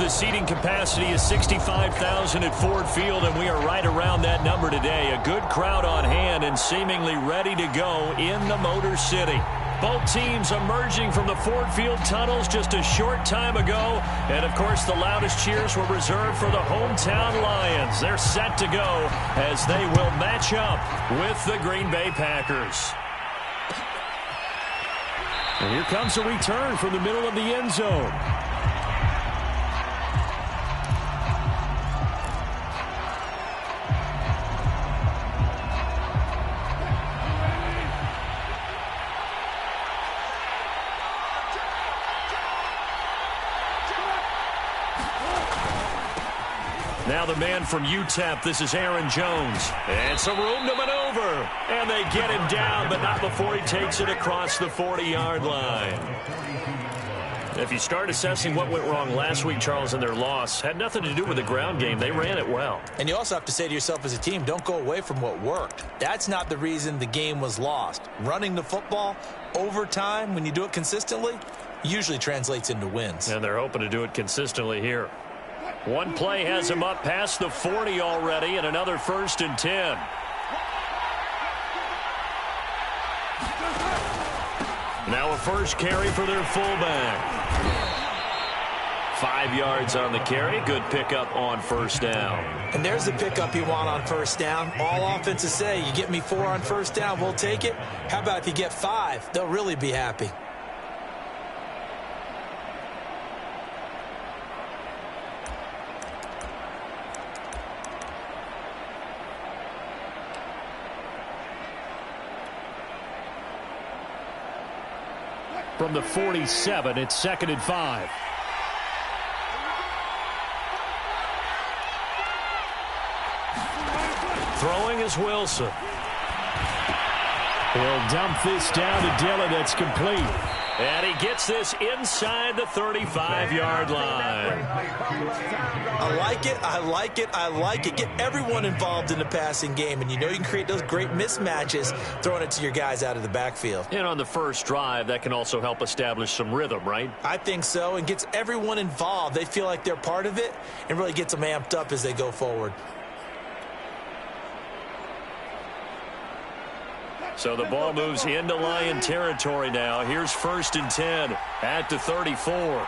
The seating capacity is 65,000 at Ford Field, and we are right around that number today. A good crowd on hand and seemingly ready to go in the Motor City. Both teams emerging from the Ford Field tunnels just a short time ago. And, of course, the loudest cheers were reserved for the hometown Lions. They're set to go as they will match up with the Green Bay Packers. And here comes a return from the middle of the end zone. Now the man from UTEP, this is Aaron Jones. And some room to maneuver. And they get him down, but not before he takes it across the 40-yard line. If you start assessing what went wrong last week, Charles, in their loss, had nothing to do with the ground game. They ran it well. And you also have to say to yourself as a team, don't go away from what worked. That's not the reason the game was lost. Running the football over time, when you do it consistently, usually translates into wins. And they're hoping to do it consistently here. One play has him up past the 40 already, and another 1st and 10. Now a first carry for their fullback. 5 yards on the carry. Good pickup on 1st down. And there's the pickup you want on 1st down. All offenses say, you get me 4 on 1st down, we'll take it. How about if you get 5? They'll really be happy. From the 47, it's 2nd and 5. Throwing is Wilson. He'll dump this down to Dillon. That's complete. And he gets this inside the 35-yard line. I like it, I like it, I like it. Get everyone involved in the passing game, and you know you can create those great mismatches throwing it to your guys out of the backfield. And on the first drive, that can also help establish some rhythm, right? I think so, and gets everyone involved. They feel like they're part of it and really gets them amped up as they go forward. So the ball moves into Lion territory now. Here's 1st and 10 at the 34.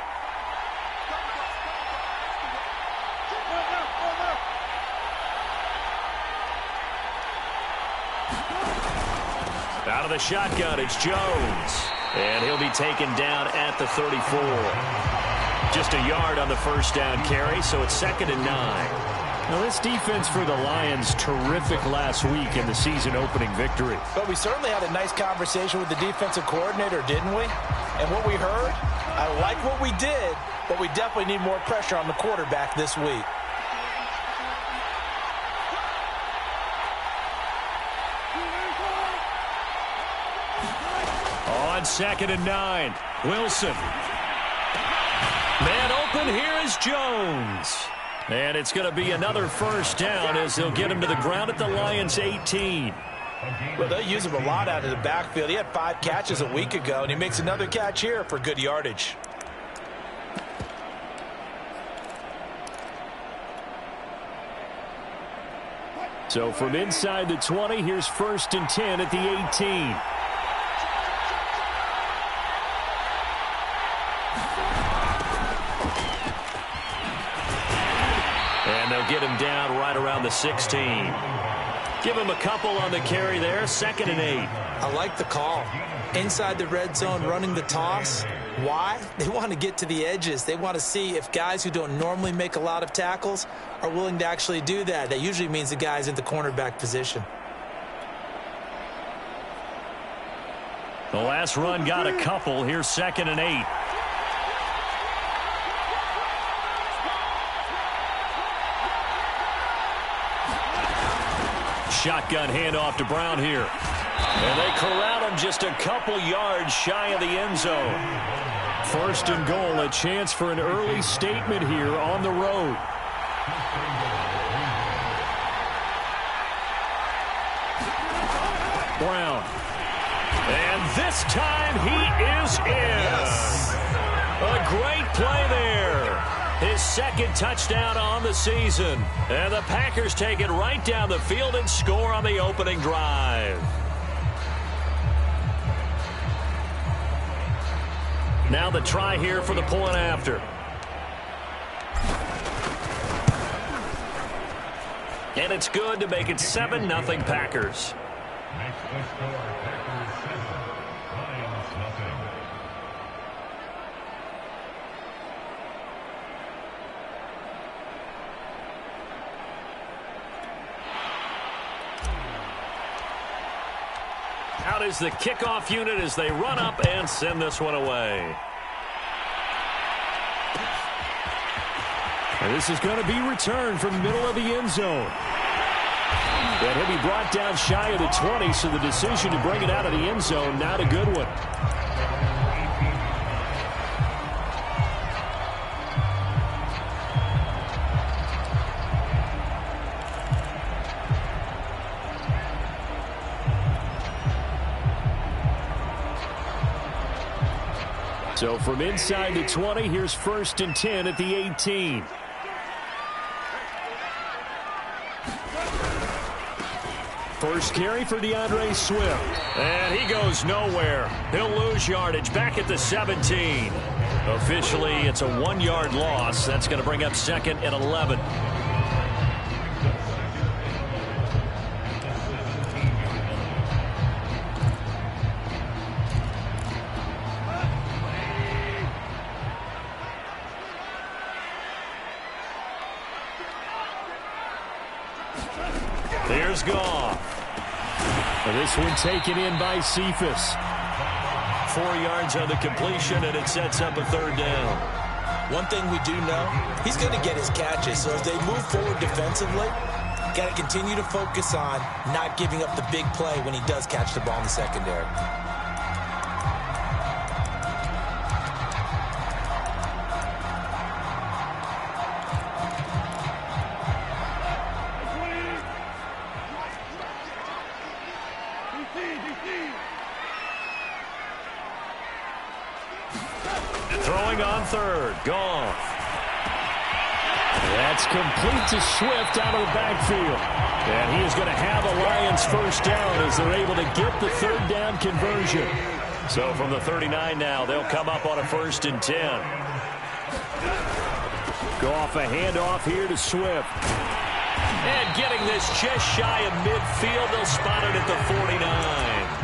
Out of the shotgun, it's Jones. And he'll be taken down at the 34. Just a yard on the 1st down carry, so it's 2nd and 9. Now, this defense for the Lions, terrific last week in the season-opening victory. But we certainly had a nice conversation with the defensive coordinator, didn't we? And what we heard, I like what we did, but we definitely need more pressure on the quarterback this week. On 2nd and 9, Wilson. Man open, here is Jones. And it's going to be another 1st down as they'll get him to the ground at the Lions' 18. Well, they'll use him a lot out of the backfield. He had 5 catches a week ago, and he makes another catch here for good yardage. So from inside the 20, here's 1st and 10 at the 18. And they'll get him down right around the 16. Give him a couple on the carry there. 2nd and 8. I like the call. Inside the red zone, running the toss. Why? They want to get to the edges. They want to see if guys who don't normally make a lot of tackles are willing to actually do that. That usually means the guy's in the cornerback position. The last run got a couple. Here's 2nd and 8. Shotgun handoff to Brown here. And they corral him just a couple yards shy of the end zone. 1st and goal, a chance for an early statement here on the road. Brown. And this time he is in. Yes. A great play there. His second touchdown on the season. And the Packers take it right down the field and score on the opening drive. Now the try here for the point after. And it's good to make it 7-0 Packers. Makes the score Packers 7, Lions nothing. Out is the kickoff unit as they run up and send this one away. And this is going to be returned from the middle of the end zone. And he'll be brought down shy of the 20, so the decision to bring it out of the end zone, not a good one. So from inside the 20, here's 1st and 10 at the 18. First carry for DeAndre Swift. And he goes nowhere. He'll lose yardage back at the 17. Officially, it's a 1-yard loss. That's going to bring up 2nd and 11. Here's Goff. This one taken in by Cephus. 4 yards on the completion, and it sets up a 3rd down. One thing we do know, he's going to get his catches. So as they move forward defensively, got to continue to focus on not giving up the big play when he does catch the ball in the secondary. Throwing on 3rd, Goff. That's complete to Swift out of the backfield. And he is going to have a Lions 1st down as they're able to get the 3rd down conversion. So from the 39 now, they'll come up on a 1st and 10. Goff a handoff here to Swift. And getting this just shy of midfield, they'll spot it at the 49.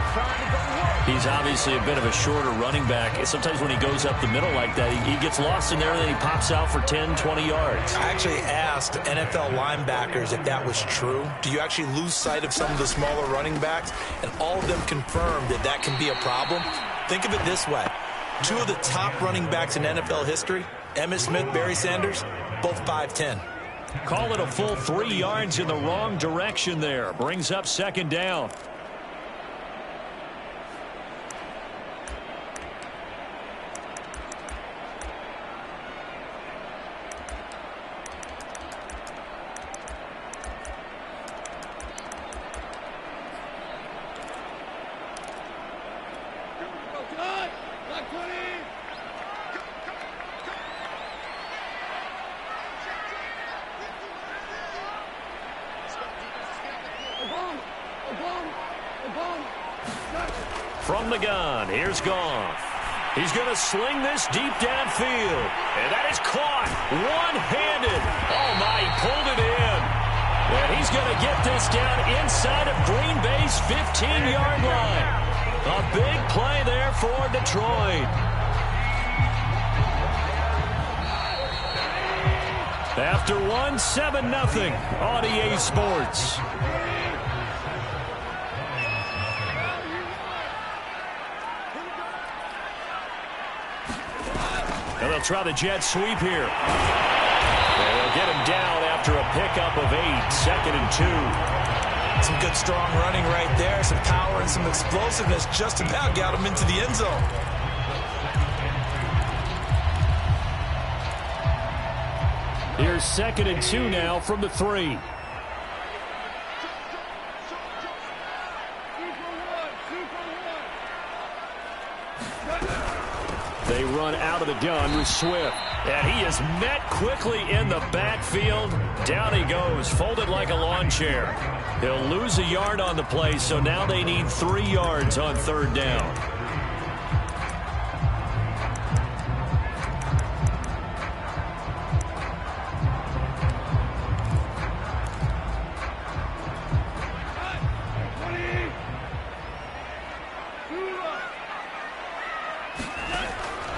He's obviously a bit of a shorter running back. Sometimes when he goes up the middle like that, he gets lost in there and then he pops out for 10, 20 yards. I actually asked NFL linebackers if that was true. Do you actually lose sight of some of the smaller running backs? And all of them confirmed that that can be a problem. Think of it this way. 2 of the top running backs in NFL history, Emmitt Smith, Barry Sanders, both 5'10". Call it a full 3 yards in the wrong direction there. Brings up 2nd down. From the gun, here's Goff. He's going to sling this deep downfield. And that is caught one-handed. Oh, my, he pulled it in. And he's going to get this down inside of Green Bay's 15-yard line. A big play there for Detroit. After one, 7-0 on EA Sports. And they'll try the jet sweep here. And they'll get him down after a pickup of 8, 2nd and 2. Some good strong running right there, some power and some explosiveness just about got him into the end zone. Here's 2nd and 2 now from the 3. They run out of the gun with Swift. And he is met quickly in the backfield. Down he goes, folded like a lawn chair. He'll lose a yard on the play, so now they need 3 yards on 3rd down.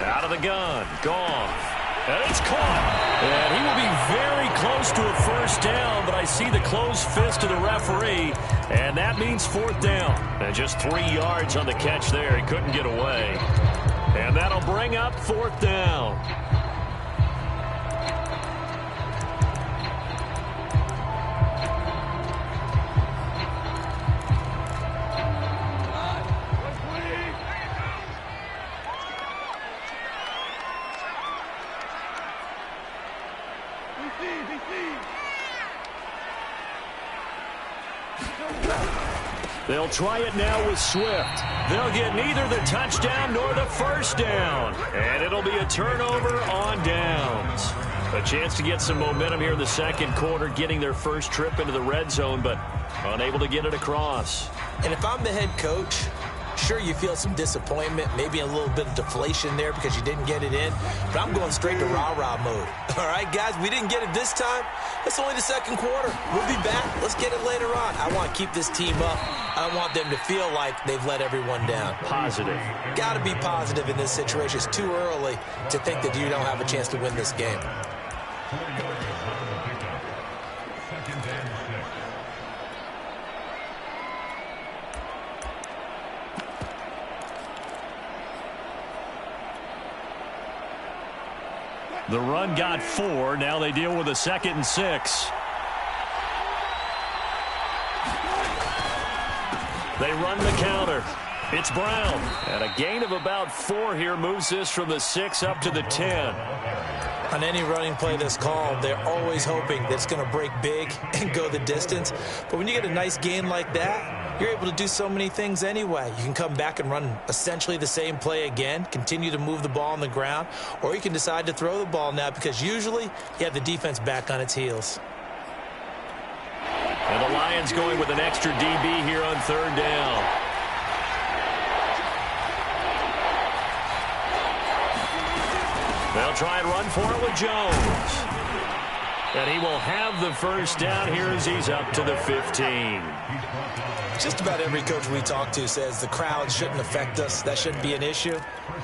Out of the gun, Goff. And it's caught. And he will be very close to a 1st down, but I see the closed fist of the referee, and that means 4th down. And just 3 yards on the catch there. He couldn't get away. And that'll bring up 4th down. They'll try it now with Swift. They'll get neither the touchdown nor the 1st down. And it'll be a turnover on downs. A chance to get some momentum here in the 2nd quarter, getting their first trip into the red zone, but unable to get it across. And if I'm the head coach, sure, you feel some disappointment, maybe a little bit of deflation there because you didn't get it in, but I'm going straight to rah-rah mode. All right, guys, we didn't get it this time. It's only the 2nd quarter. We'll be back. Let's get it later on. I want to keep this team up. I don't want them to feel like they've let everyone down. Positive. Got to be positive in this situation. It's too early to think that you don't have a chance to win this game. 4 yards on the pickup. 2nd and 6. The run got 4. Now they deal with a 2nd and 6. They run the counter. It's Brown. And a gain of about 4 here moves this from the 6 up to the 10. On any running play that's called, they're always hoping that it's going to break big and go the distance. But when you get a nice gain like that, you're able to do so many things anyway. You can come back and run essentially the same play again, continue to move the ball on the ground, or you can decide to throw the ball now because usually you have the defense back on its heels. And the Lions going with an extra DB here on 3rd down. They'll try and run for it with Jones. And he will have the 1st down here as he's up to the 15. Just about every coach we talk to says the crowd shouldn't affect us. That shouldn't be an issue.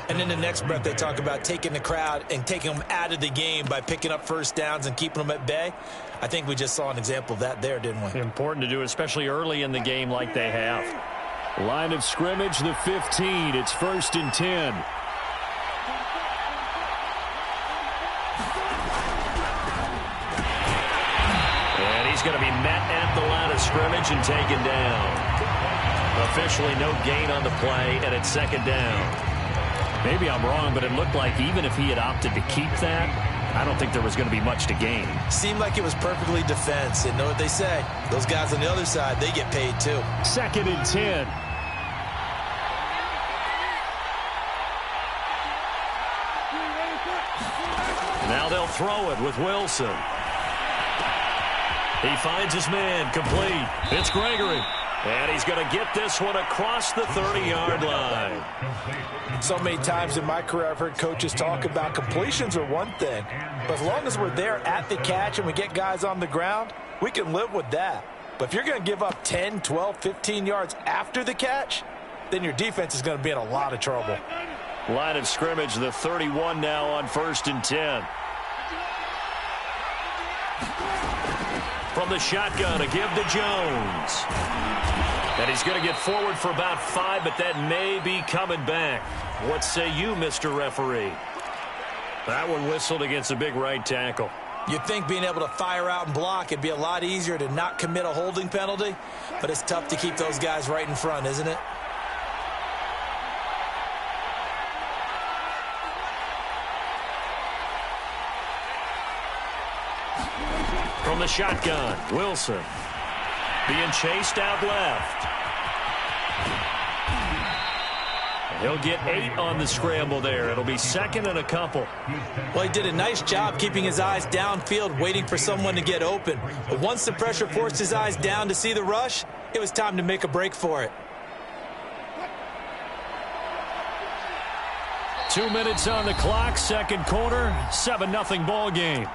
And in the next breath, they talk about taking the crowd and taking them out of the game by picking up 1st downs and keeping them at bay. I think we just saw an example of that there, didn't we? Important to do, especially early in the game like they have. Line of scrimmage, the 15. It's 1st and 10. And he's going to be met at the line of scrimmage and taken down. Officially no gain on the play, and it's 2nd down. Maybe I'm wrong, but it looked like even if he had opted to keep that, I don't think there was going to be much to gain. Seemed like it was perfectly defense. And know what they say? Those guys on the other side, they get paid too. 2nd and 10. Now they'll throw it with Wilson. He finds his man, complete. It's Gregory. And he's going to get this one across the 30-yard line. So many times in my career, I've heard coaches talk about completions are one thing. But as long as we're there at the catch and we get guys on the ground, we can live with that. But if you're going to give up 10, 12, 15 yards after the catch, then your defense is going to be in a lot of trouble. Line of scrimmage, the 31 now on 1st and 10. From the shotgun, a give to Jones. And he's going to get forward for about 5, but that may be coming back. What say you, Mr. Referee? That one whistled against a big right tackle. You'd think being able to fire out and block, it'd be a lot easier to not commit a holding penalty, but it's tough to keep those guys right in front, isn't it? From the shotgun, Wilson being chased out left. He'll get 8 on the scramble there. It'll be 2nd and a couple. Well, he did a nice job keeping his eyes downfield, waiting for someone to get open. But once the pressure forced his eyes down to see the rush, it was time to make a break for it. 2 minutes on the clock, second quarter, 7-0 ball game.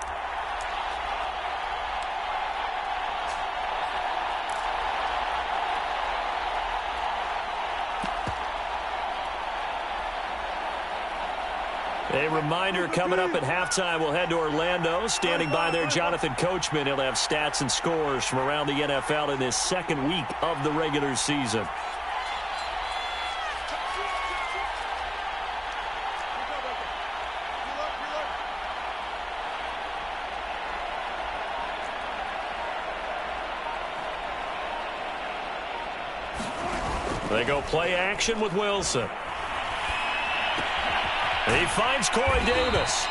A reminder coming up at halftime, we'll head to Orlando. Standing by there, Jonathan Coachman. He'll have stats and scores from around the NFL in this second week of the regular season. They go play action with Wilson. He finds Corey Davis.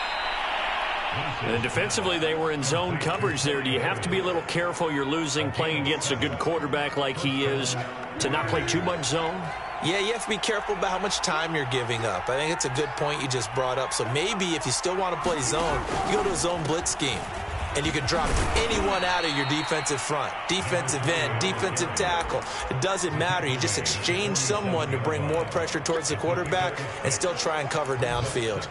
And defensively, they were in zone coverage there. Do you have to be a little careful? You're losing, playing against a good quarterback like he is, to not play too much zone? Yeah, you have to be careful about how much time you're giving up. I think it's a good point you just brought up. So maybe if you still want to play zone, you go to a zone blitz scheme. And you can drop anyone out of your defensive front, defensive end, defensive tackle. It doesn't matter. You just exchange someone to bring more pressure towards the quarterback and still try and cover downfield.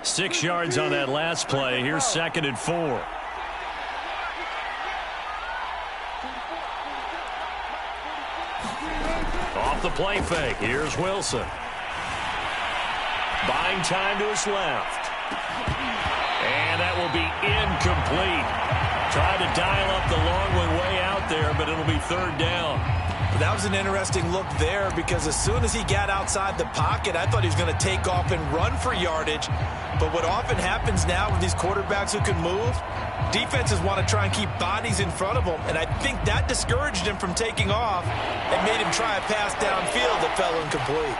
Six yards on that last play. Here's 2nd and 4. Off the play fake. Here's Wilson. Buying time to his left. And that will be incomplete. Tried to dial up the long way out there, but it'll be 3rd down. That was an interesting look there because as soon as he got outside the pocket, I thought he was going to take off and run for yardage. But what often happens now with these quarterbacks who can move, defenses want to try and keep bodies in front of them. And I think that discouraged him from taking off and made him try a pass downfield that fell incomplete.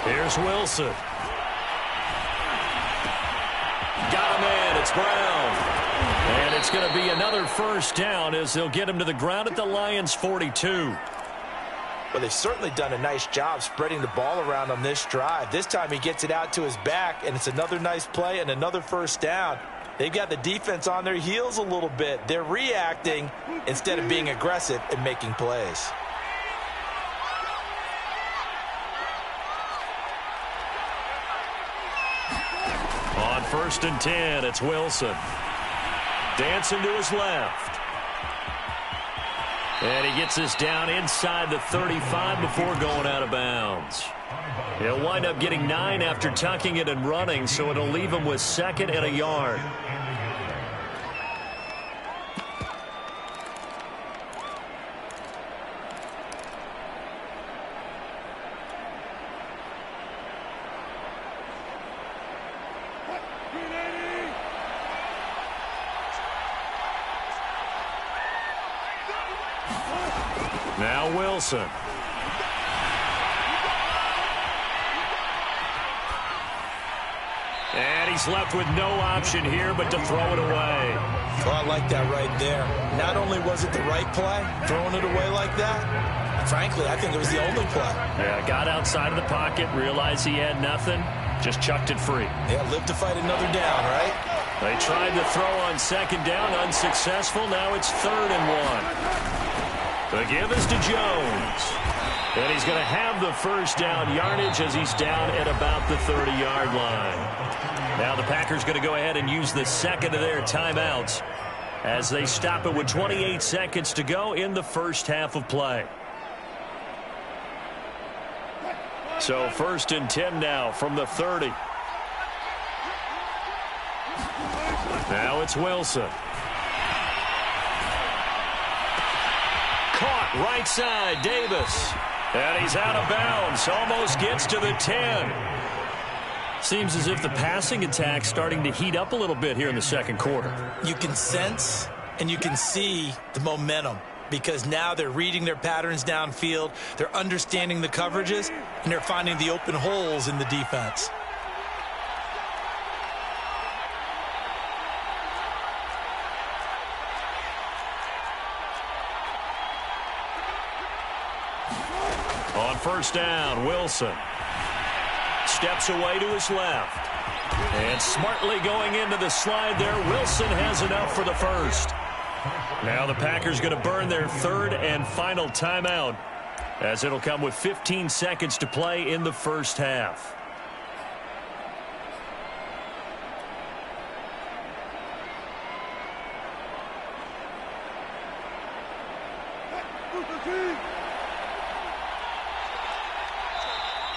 Here's Wilson. Got him in. It's Brown. And it's going to be another 1st down as they'll get him to the ground at the Lions' 42. Well, they've certainly done a nice job spreading the ball around on this drive. This time he gets it out to his back, and it's another nice play and another 1st down. They've got the defense on their heels a little bit. They're reacting instead of being aggressive and making plays. On 1st and 10, it's Wilson. Dancing to his left. And he gets this down inside the 35 before going out of bounds. He'll wind up getting 9 after tucking it and running, so it'll leave him with 2nd and a yard. Now Wilson. And he's left with no option here but to throw it away. Well, I like that right there. Not only was it the right play, throwing it away like that, frankly, I think it was the only play. Yeah, got outside of the pocket, realized he had nothing, just chucked it free. Yeah, live to fight another down, right? They tried to throw on 2nd down, unsuccessful. Now it's 3rd and 1. The give is to Jones. And he's going to have the 1st down yardage as he's down at about the 30-yard line. Now the Packers going to go ahead and use the 2nd of their timeouts as they stop it with 28 seconds to go in the 1st half of play. So 1st and 10 now from the 30. Now it's Wilson. Caught right side, Davis. And he's out of bounds. Almost gets to the 10. Seems as if the passing attack's starting to heat up a little bit here in the 2nd quarter. You can sense and you can see the momentum because now they're reading their patterns downfield. They're understanding the coverages, and they're finding the open holes in the defense. On first down, Wilson steps away to his left. And smartly going into the slide there, Wilson has enough for the first. Now the Packers going to burn their third and final timeout, as it'll come with 15 seconds to play in the first half.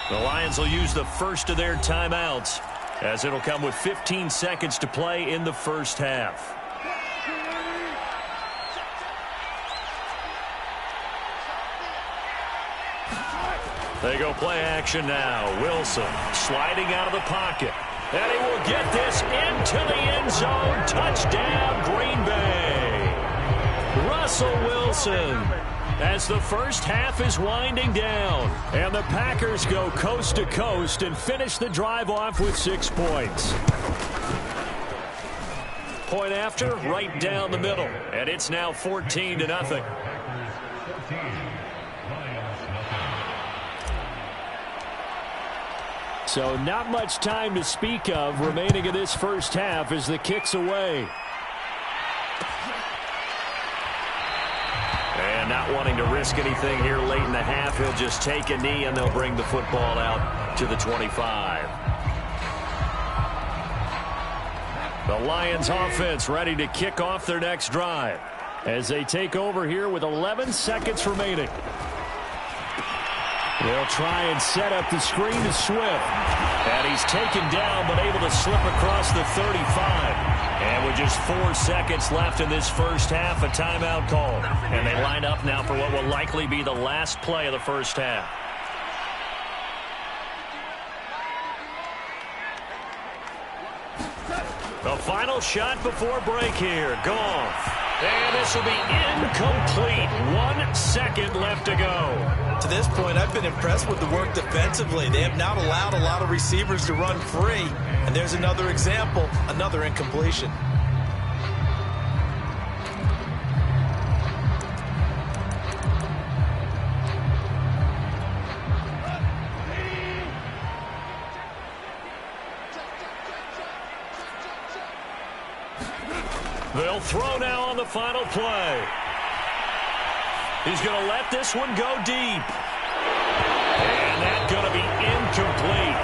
The Lions will use the first of their timeouts, as it'll come with 15 seconds to play in the first half. They go play action now. Wilson sliding out of the pocket. And he will get this into the end zone. Touchdown, Green Bay. Russell Wilson, as the first half is winding down. And the Packers go coast to coast and finish the drive off with 6 points. Point after, right down the middle. And it's now 14-0. So not much time to speak of remaining in this first half as the kick's away. And not wanting to risk anything here late in the half, he'll just take a knee and they'll bring the football out to the 25. The Lions offense ready to kick off their next drive as they take over here with 11 seconds remaining. They'll try and set up the screen to Swift. And he's taken down but able to slip across the 35. And with just 4 seconds left in this first half, a timeout called. And they line up now for what will likely be the last play of the first half. The final shot before break here. Goff. And this will be incomplete. 1 second left to go. To this point, I've been impressed with the work defensively. They have not allowed a lot of receivers to run free. And there's another example, another incompletion. They'll throw now on the final play. He's going to let this one go deep. And that's going to be incomplete.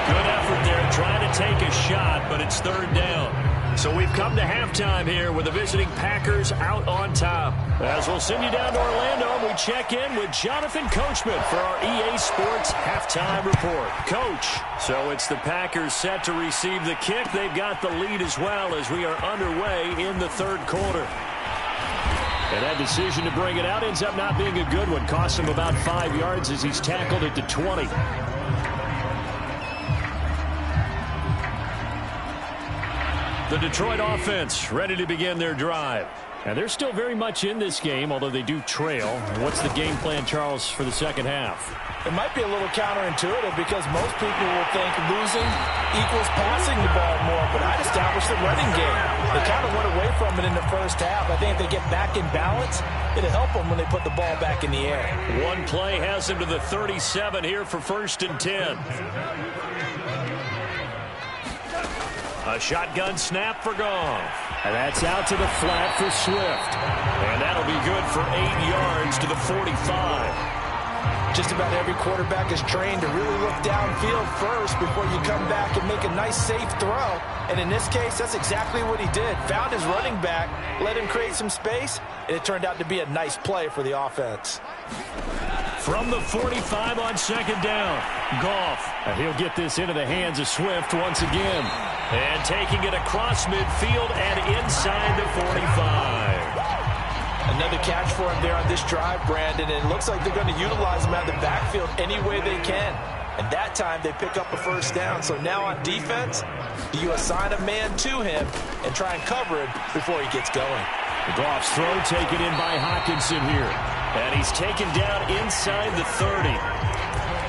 Good effort there trying to take a shot, but it's third down. So we've come to halftime here with the visiting Packers out on top. As we'll send you down to Orlando, we check in with Jonathan Coachman for our EA Sports Halftime Report. Coach, so it's the Packers set to receive the kick. They've got the lead as well as we are underway in the third quarter. And that decision to bring it out ends up not being a good one. Cost him about 5 yards as he's tackled at the 20. The Detroit offense ready to begin their drive. And they're still very much in this game, although they do trail. What's the game plan, Charles, for the second half? It might be a little counterintuitive because most people will think losing equals passing the ball more, but I'd establish the running game. They kind of went away from it in the first half. I think if they get back in balance, it'll help them when they put the ball back in the air. One play has them to the 37 here for 1st and 10. A shotgun snap for Goff. And that's out to the flat for Swift. And that'll be good for 8 yards to the 45. Just about every quarterback is trained to really look downfield first before you come back and make a nice, safe throw. And in this case, that's exactly what he did. Found his running back, let him create some space, and it turned out to be a nice play for the offense. From the 45 on second down, Goff. And he'll get this into the hands of Swift once again. And taking it across midfield and inside the 45. Another catch for him there on this drive, Brandon, and it looks like they're going to utilize him out of the backfield any way they can. And that time they pick up a first down. So now on defense, do you assign a man to him and try and cover him before he gets going? Goff's throw taken in by Hockenson here. And he's taken down inside the 30.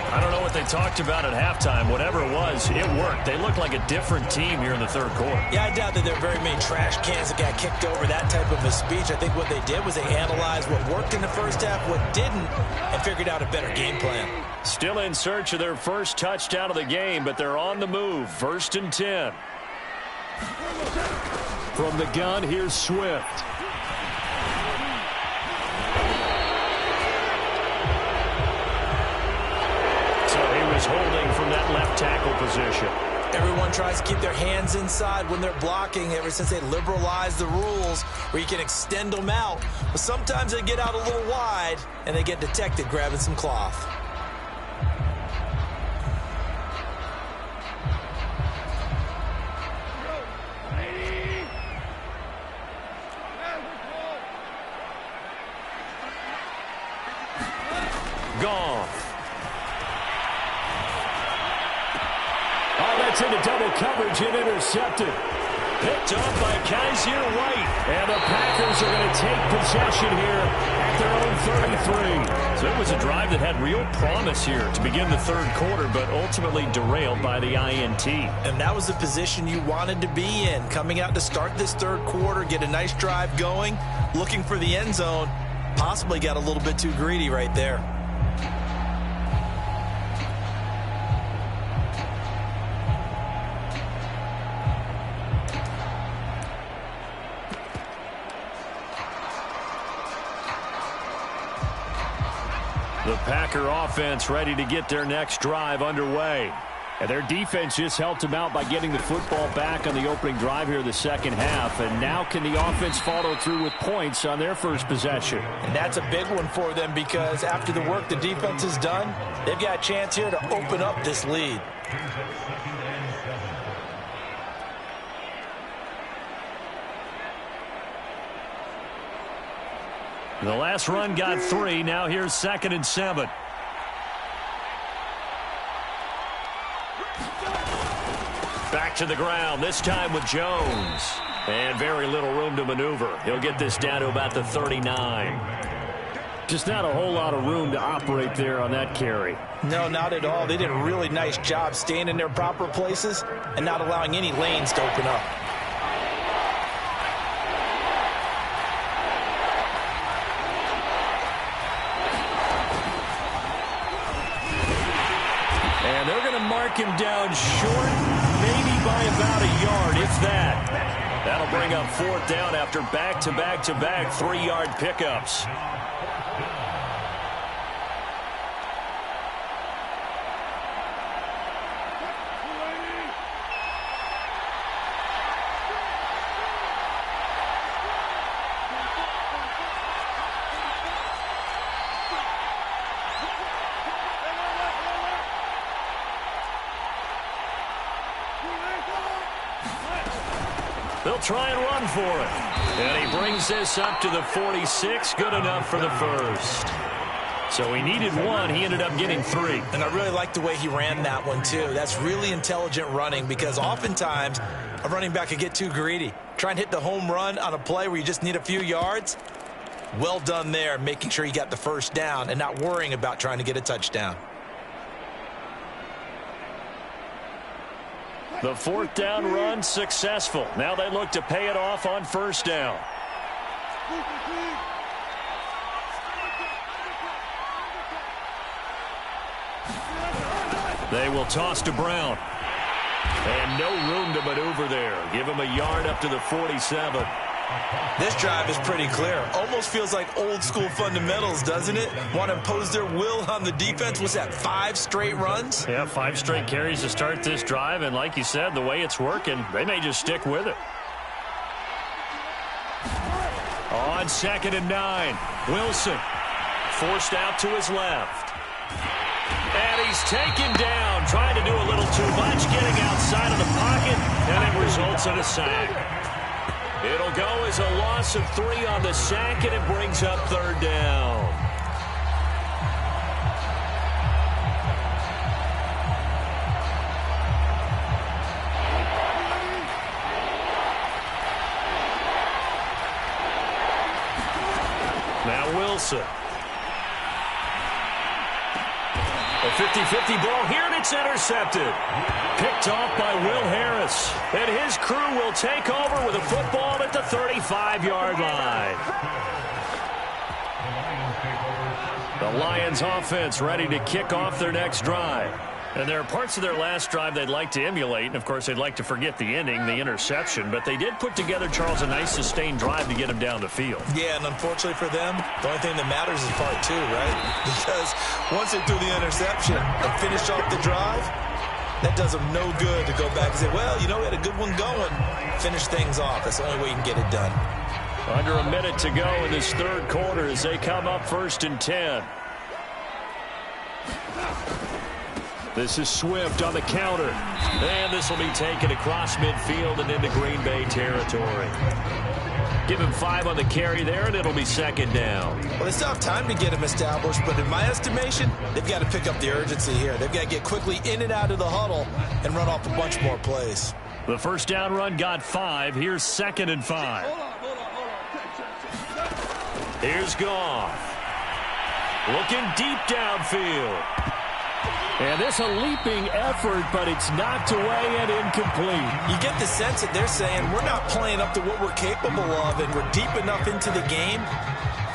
I don't know what they talked about at halftime. Whatever it was, it worked. They looked like a different team here in the third quarter. Yeah, I doubt that there are very many trash cans that got kicked over, that type of a speech. I think what they did was they analyzed what worked in the first half, what didn't, and figured out a better game plan. Still in search of their first touchdown of the game, but they're on the move. 1st and 10. From the gun, here's Swift. Holding from that left tackle position. Everyone tries to keep their hands inside when they're blocking ever since they liberalized the rules where you can extend them out. But sometimes they get out a little wide and they get detected grabbing some cloth. Gone. Into double coverage and intercepted. Picked up by Kaiser White. And the Packers are going to take possession here at their own 33. So it was a drive that had real promise here to begin the third quarter, but ultimately derailed by the INT. And that was the position you wanted to be in. Coming out to start this third quarter, get a nice drive going, looking for the end zone. Possibly got a little bit too greedy right there. The Packer offense ready to get their next drive underway. And their defense just helped them out by getting the football back on the opening drive here in the second half. And now can the offense follow through with points on their first possession? And that's a big one for them because after the work the defense has done, they've got a chance here to open up this lead. The last run got 3. Now here's 2nd and 7. Back to the ground, this time with Jones. And very little room to maneuver. He'll get this down to about the 39. Just not a whole lot of room to operate there on that carry. No, not at all. They did a really nice job staying in their proper places and not allowing any lanes to open up. And they're going to mark him down short, maybe by about a yard, if that. That'll bring up 4th down after back-to-back-to-back 3-yard pickups. They'll try and run for it. And he brings this up to the 46. Good enough for the first. So he needed 1. He ended up getting 3. And I really like the way he ran that one, too. That's really intelligent running because oftentimes a running back could get too greedy. Try and hit the home run on a play where you just need a few yards. Well done there, making sure you got the first down and not worrying about trying to get a touchdown. The 4th down run successful. Now they look to pay it off on 1st down. They will toss to Brown. And no room to maneuver there. Give him a yard up to the 47. This drive is pretty clear. Almost feels like old school fundamentals, doesn't it? Want to impose their will on the defense. What's that, 5 straight runs? Yeah, 5 straight carries to start this drive. And like you said, the way it's working, they may just stick with it. On 2nd and 9, Wilson forced out to his left. And he's taken down, trying to do a little too much, getting outside of the pocket, and it results in a sack. It'll go as a loss of 3 on the sack, and it brings up 3rd down. Now Wilson. A 50-50 ball here, and it's intercepted. Picked off by Will Harris. And his crew will take over with a football at the 35-yard line. The Lions offense ready to kick off their next drive. And there are parts of their last drive they'd like to emulate, and of course they'd like to forget the ending, the interception, but they did put together, Charles, a nice sustained drive to get them down the field. Yeah, and unfortunately for them, the only thing that matters is part two, right? Because once they threw the interception and finished off the drive, that does them no good to go back and say, well, you know, we had a good one going. Finish things off. That's the only way you can get it done. Under a minute to go in this third quarter as they come up 1st and 10. This is Swift on the counter. And this will be taken across midfield and into Green Bay territory. Give him 5 on the carry there, and it'll be 2nd down. Well, they still have time to get him established, but in my estimation, they've got to pick up the urgency here. They've got to get quickly in and out of the huddle and run off a bunch more plays. The first down run got 5. Here's 2nd and 5. Here's Goff. Looking deep downfield. And this a leaping effort, but it's knocked away and incomplete. You get the sense that they're saying we're not playing up to what we're capable of, and we're deep enough into the game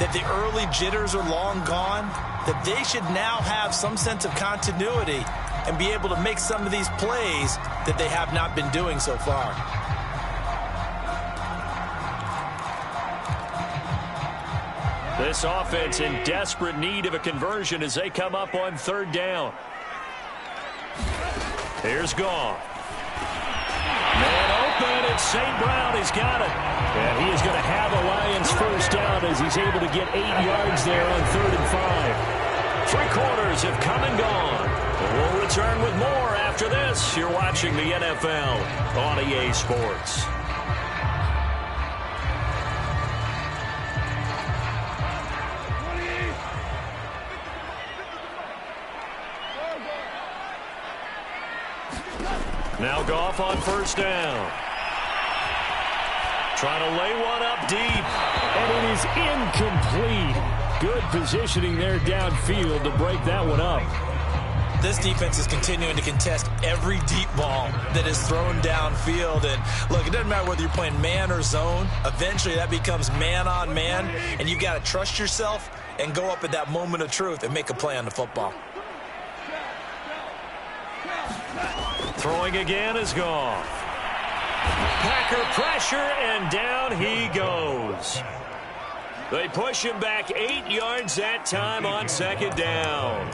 that the early jitters are long gone, that they should now have some sense of continuity and be able to make some of these plays that they have not been doing so far. This offense in desperate need of a conversion as they come up on 3rd down. Here's Goff. Man open, it's St. Brown. He's got it. And he is going to have a Lions first down as he's able to get 8 yards there on 3rd and 5. 3 quarters have come and gone. We'll return with more after this. You're watching the NFL on EA Sports. Now Goff on 1st down. Trying to lay one up deep. And it is incomplete. Good positioning there downfield to break that one up. This defense is continuing to contest every deep ball that is thrown downfield. And look, it doesn't matter whether you're playing man or zone. Eventually that becomes man on man. And you've got to trust yourself and go up at that moment of truth and make a play on the football. Throwing again is Goff. Packer pressure, and down he goes. They push him back 8 yards that time on 2nd down.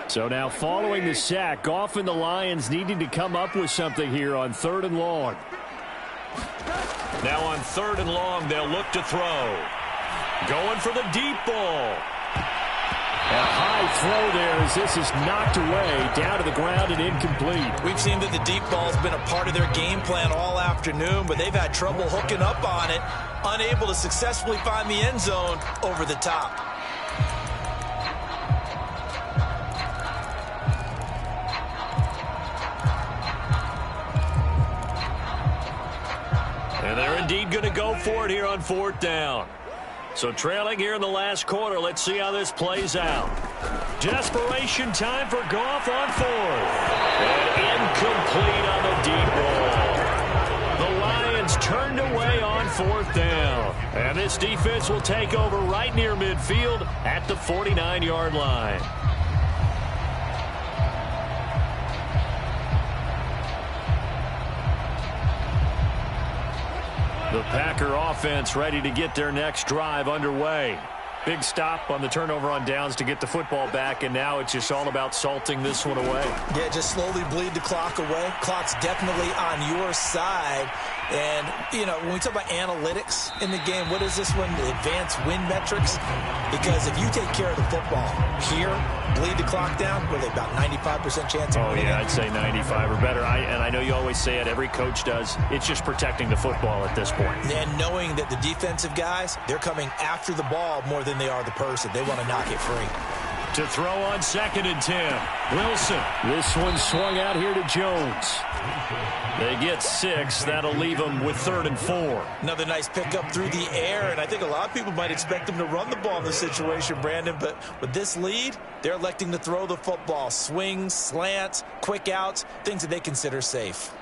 So now following the sack, Goff and the Lions needing to come up with something here on 3rd and long. Now on 3rd and long, they'll look to throw. Going for the deep ball. A high throw there as this is knocked away, down to the ground and incomplete. We've seen that the deep ball's been a part of their game plan all afternoon, but they've had trouble hooking up on it, unable to successfully find the end zone over the top. And they're indeed going to go for it here on 4th down. So trailing here in the last quarter, let's see how this plays out. Desperation time for Goff on 4th. And incomplete on the deep ball. The Lions turned away on 4th down. And this defense will take over right near midfield at the 49-yard line. The Packer offense ready to get their next drive underway. Big stop on the turnover on downs to get the football back, and now it's just all about salting this one away. Yeah, just slowly bleed the clock away. Clock's definitely on your side. And, you know, when we talk about analytics in the game, what is this one? The advanced win metrics? Because if you take care of the football here, bleed the clock down, what are they, about 95% chance of winning? Oh, yeah, I'd say 95 or better. And I know you always say it, every coach does. It's just protecting the football at this point. And knowing that the defensive guys, they're coming after the ball more than they are the person. They want to knock it free. To throw on 2nd and 10. Wilson. This one swung out here to Jones. They get 6. That'll leave them with 3rd and 4. Another nice pickup through the air, and I think a lot of people might expect him to run the ball in this situation, Brandon, but with this lead, they're electing to throw the football. Swings, slants, quick outs, things that they consider safe.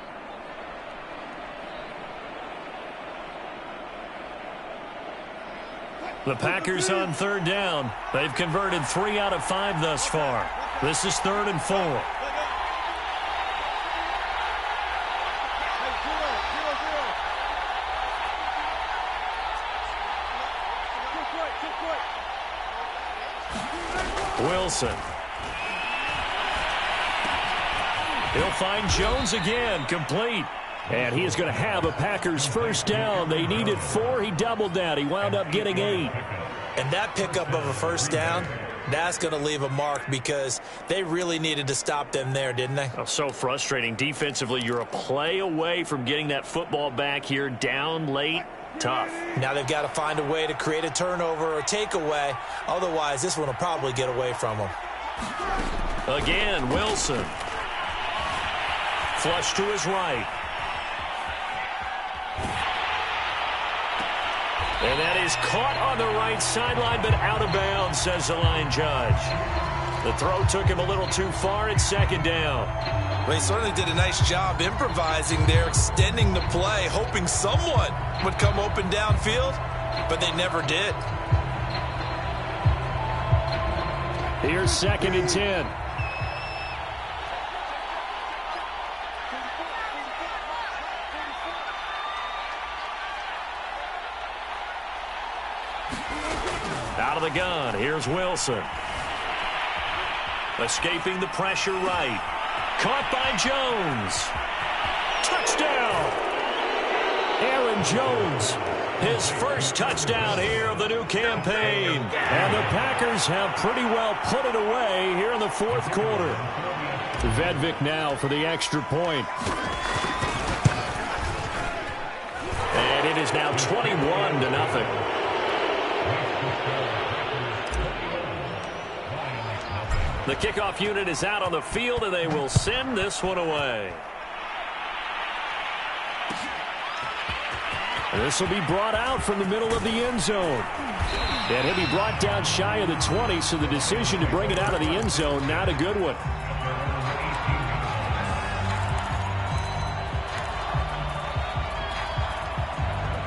The Packers on 3rd down. They've converted 3 out of 5 thus far. This is 3rd and 4. Wilson. He'll find Jones again, complete. And he is going to have a Packers first down. They needed 4. He doubled that. He wound up getting 8. And that pickup of a first down, that's going to leave a mark because they really needed to stop them there, didn't they? Oh, so frustrating. Defensively, you're a play away from getting that football back here, down late. Tough. Now they've got to find a way to create a turnover or takeaway. Otherwise, this one will probably get away from them. Again, Wilson. Flush to his right. And that is caught on the right sideline, but out of bounds, says the line judge. The throw took him a little too far at 2nd down. Well, he certainly did a nice job improvising there, extending the play, hoping someone would come open downfield, but they never did. Here's 2nd and 10. Out of the gun, here's Wilson. Escaping the pressure right. Caught by Jones. Touchdown! Aaron Jones. His first touchdown here of the new campaign. And the Packers have pretty well put it away here in the 4th quarter. Vedvik now for the extra point. And it is now 21-0. The kickoff unit is out on the field, and they will send this one away. This will be brought out from the middle of the end zone. And he'll be brought down shy of the 20, so the decision to bring it out of the end zone, not a good one.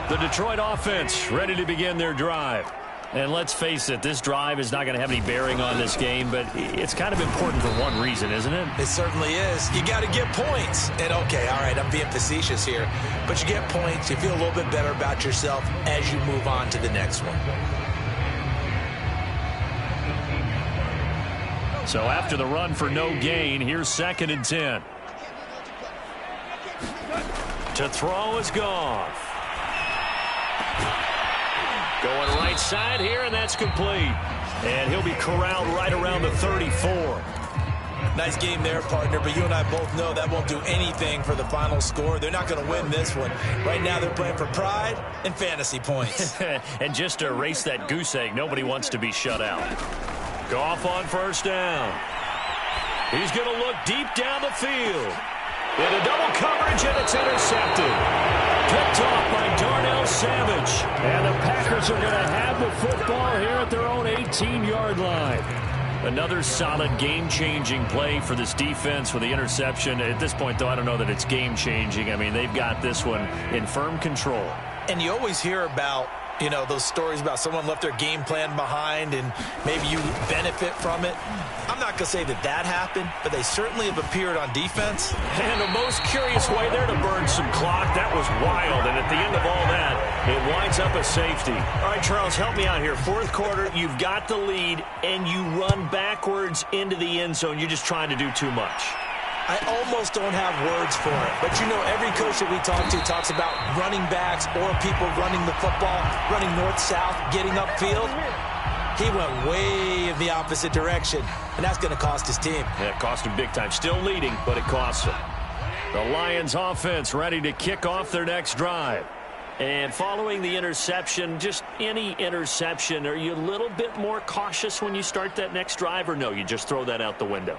The Detroit offense ready to begin their drive. And let's face it, this drive is not going to have any bearing on this game, but it's kind of important for one reason, isn't it? It certainly is. You got to get points. And, okay, all right, I'm being facetious here. But you get points, you feel a little bit better about yourself as you move on to the next one. So after the run for no gain, here's 2nd and 10. To throw is Goff. Going right side here, and that's complete. And he'll be corralled right around the 34. Nice game there, partner, but you and I both know that won't do anything for the final score. They're not going to win this one. Right now they're playing for pride and fantasy points. And just to erase that goose egg, nobody wants to be shut out. Goff on first down. He's going to look deep down the field. With a double coverage, and it's intercepted. Picked off by Darnell Savage. And the Packers are going to have the football here at their own 18-yard line. Another solid game-changing play for this defense with the interception. At this point, though, I don't know that it's game-changing. I mean, they've got this one in firm control. And you always hear about, you know, those stories about someone left their game plan behind and maybe you benefit from it. I'm not going to say that that happened, but they certainly have appeared on defense. And the most curious way there to burn some clock. That was wild. And at the end of all that, it winds up a safety. All right, Charles, help me out here. 4th quarter, you've got the lead, and you run backwards into the end zone. You're just trying to do too much. I almost don't have words for it. But, you know, every coach that we talk to talks about running backs or people running the football, running north-south, getting upfield. He went way in the opposite direction, and that's going to cost his team. Yeah, it cost him big time. Still leading, but it costs him. The Lions offense ready to kick off their next drive. And following the interception, just any interception, are you a little bit more cautious when you start that next drive, or no, you just throw that out the window?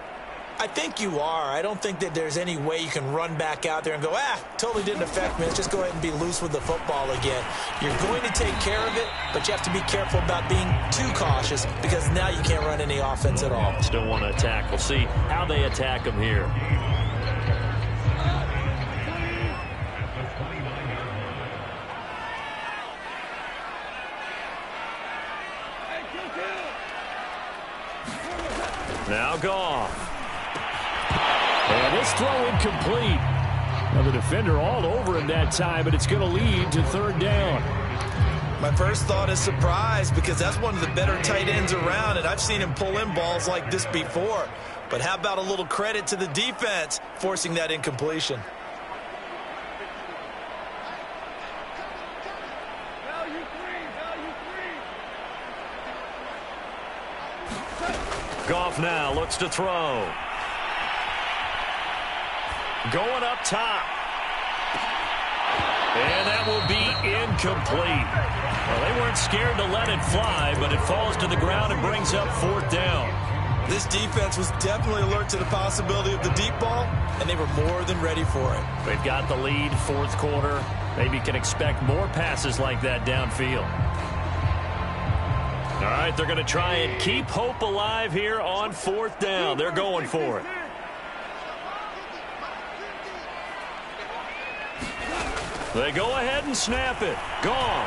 I think you are. I don't think that there's any way you can run back out there and go, totally didn't affect me. Let's just go ahead and be loose with the football again. You're going to take care of it, but you have to be careful about being too cautious because now you can't run any offense at all. Still want to attack. We'll see how they attack them here. Now Goff. And this throw incomplete. Now the defender all over him that time, but it's going to lead to third down. My first thought is surprise because that's one of the better tight ends around, and I've seen him pull in balls like this before. But how about a little credit to the defense forcing that incompletion? Goff now looks to throw. Going up top. And that will be incomplete. Well, they weren't scared to let it fly, but it falls to the ground and brings up fourth down. This defense was definitely alert to the possibility of the deep ball, and they were more than ready for it. They've got the lead, fourth quarter. Maybe can expect more passes like that downfield. All right, they're going to try and keep hope alive here on fourth down. They're going for it. They go ahead and snap it. Gone.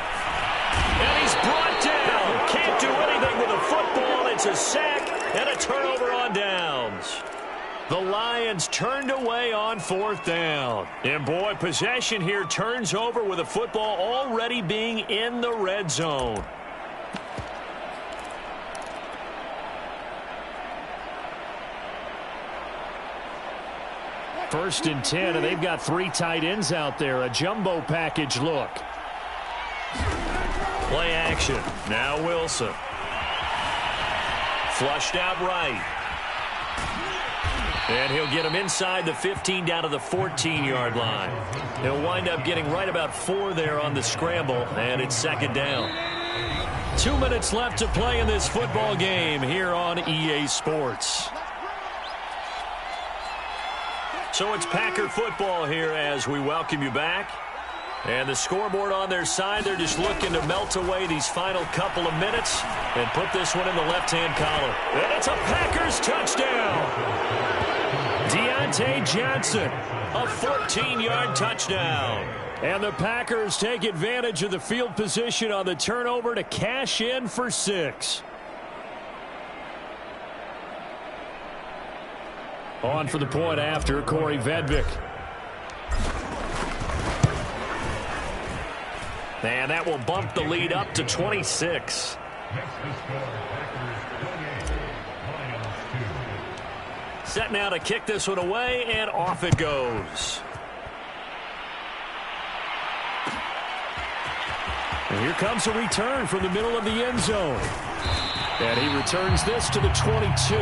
And he's brought down. Can't do anything with the football. It's a sack and a turnover on downs. The Lions turned away on fourth down. And, boy, possession here turns over with the football already being in the red zone. First and 10, and they've got three tight ends out there. A jumbo package look. Play action. Now Wilson. Flushed out right. And he'll get him inside the 15 down to the 14-yard line. He'll wind up getting right about 4 there on the scramble, and it's second down. 2 minutes left to play in this football game here on EA Sports. So it's Packer football here as we welcome you back. And the scoreboard on their side, they're just looking to melt away these final couple of minutes and put this one in the left-hand column. And it's a Packers touchdown. Deontay Johnson, a 14-yard touchdown. And the Packers take advantage of the field position on the turnover to cash in for 6. On for the point after, Corey Vedvik. And that will bump the lead up to 26. Set now to kick this one away, and off it goes. And here comes a return from the middle of the end zone. And he returns this to the 22.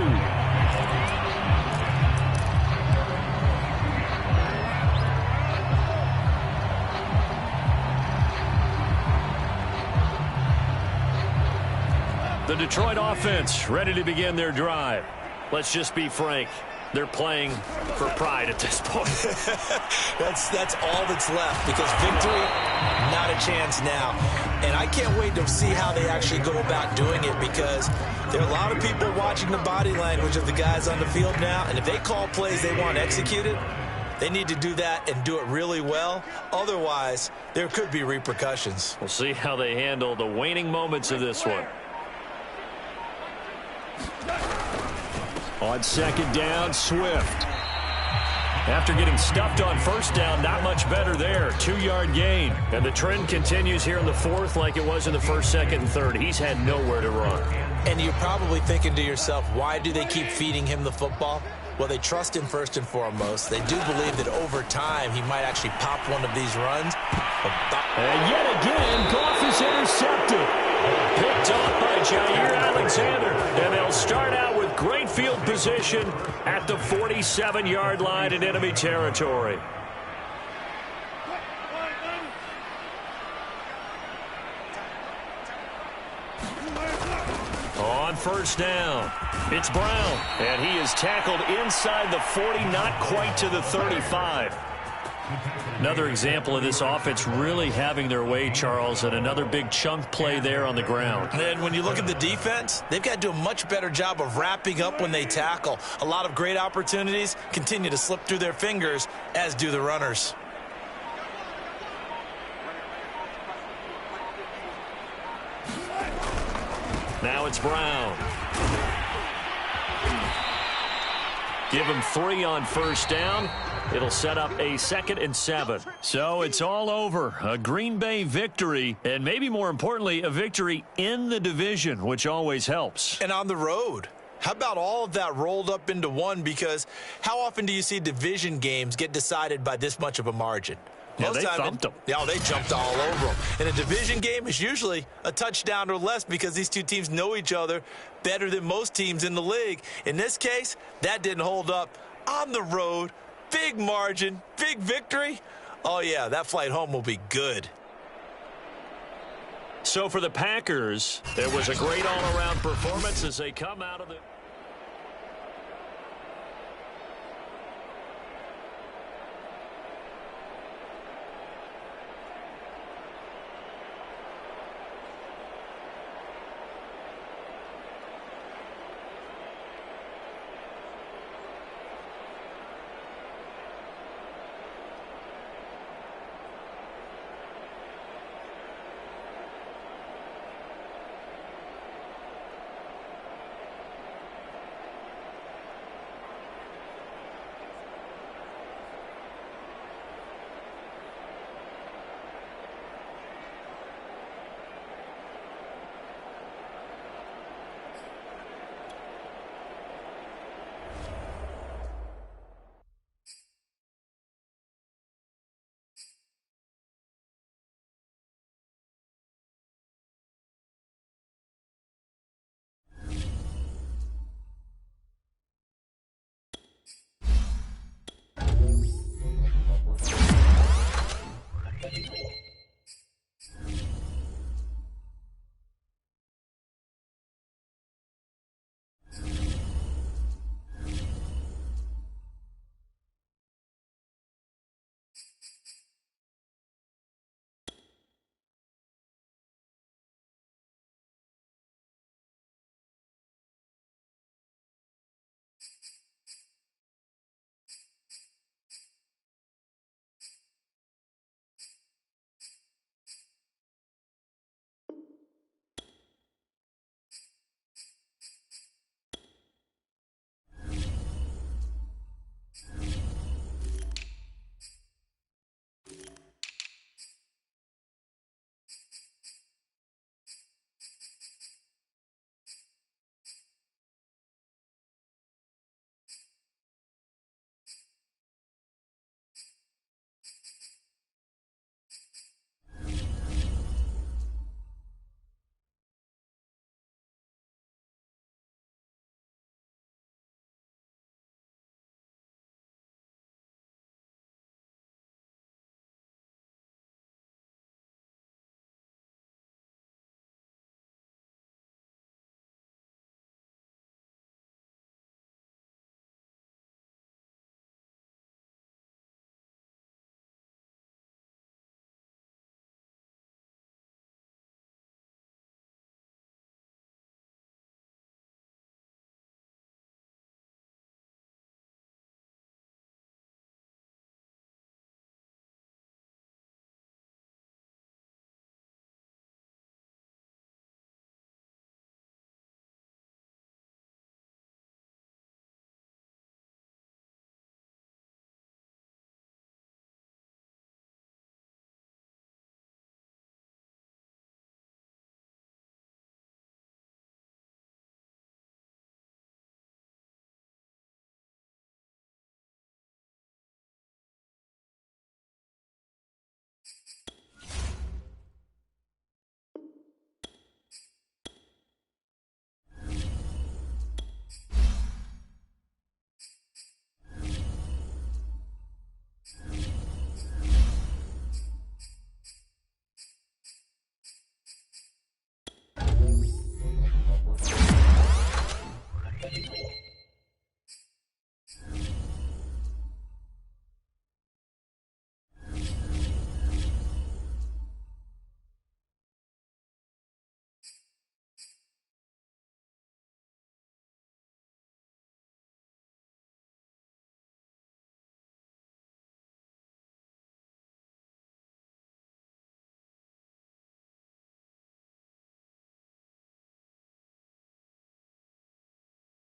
The Detroit offense ready to begin their drive. Let's just be frank. They're playing for pride at this point. That's all that's left because victory, not a chance now. And I can't wait to see how they actually go about doing it because there are a lot of people watching the body language of the guys on the field now. And if they call plays they want executed, they need to do that and do it really well. Otherwise, there could be repercussions. We'll see how they handle the waning moments of this one. On second down, Swift. After getting stuffed on first down, not much better there. 2-yard gain. And the trend continues here in the fourth like it was in the first, second, and third. He's had nowhere to run. And you're probably thinking to yourself, why do they keep feeding him the football? Well, they trust him first and foremost. They do believe that over time he might actually pop one of these runs. And yet again, Goff is intercepted. Picked off by Jair Alexander. And they'll start out with great field position at the 47-yard line in enemy territory. first down. It's Brown, and he is tackled inside the 40, not quite to the 35. Another example of this offense really having their way, Charles, and another big chunk play there on the ground. And when you look at the defense, they've got to do a much better job of wrapping up when they tackle. A lot of great opportunities continue to slip through their fingers, as do the runners. Now it's Brown. Give him 3 on first down. It'll set up a 2nd and 7. So it's all over. A Green Bay victory, and maybe more importantly, a victory in the division, which always helps. And on the road. How about all of that rolled up into one? Because how often do you see division games get decided by this much of a margin? Yeah, they thumped them. Yeah, they jumped all over them. In a division game, it's usually a touchdown or less because these two teams know each other better than most teams in the league. In this case, that didn't hold up. On the road, big margin, big victory. Oh, yeah, that flight home will be good. So for the Packers, there was a great all-around performance as they come out of the...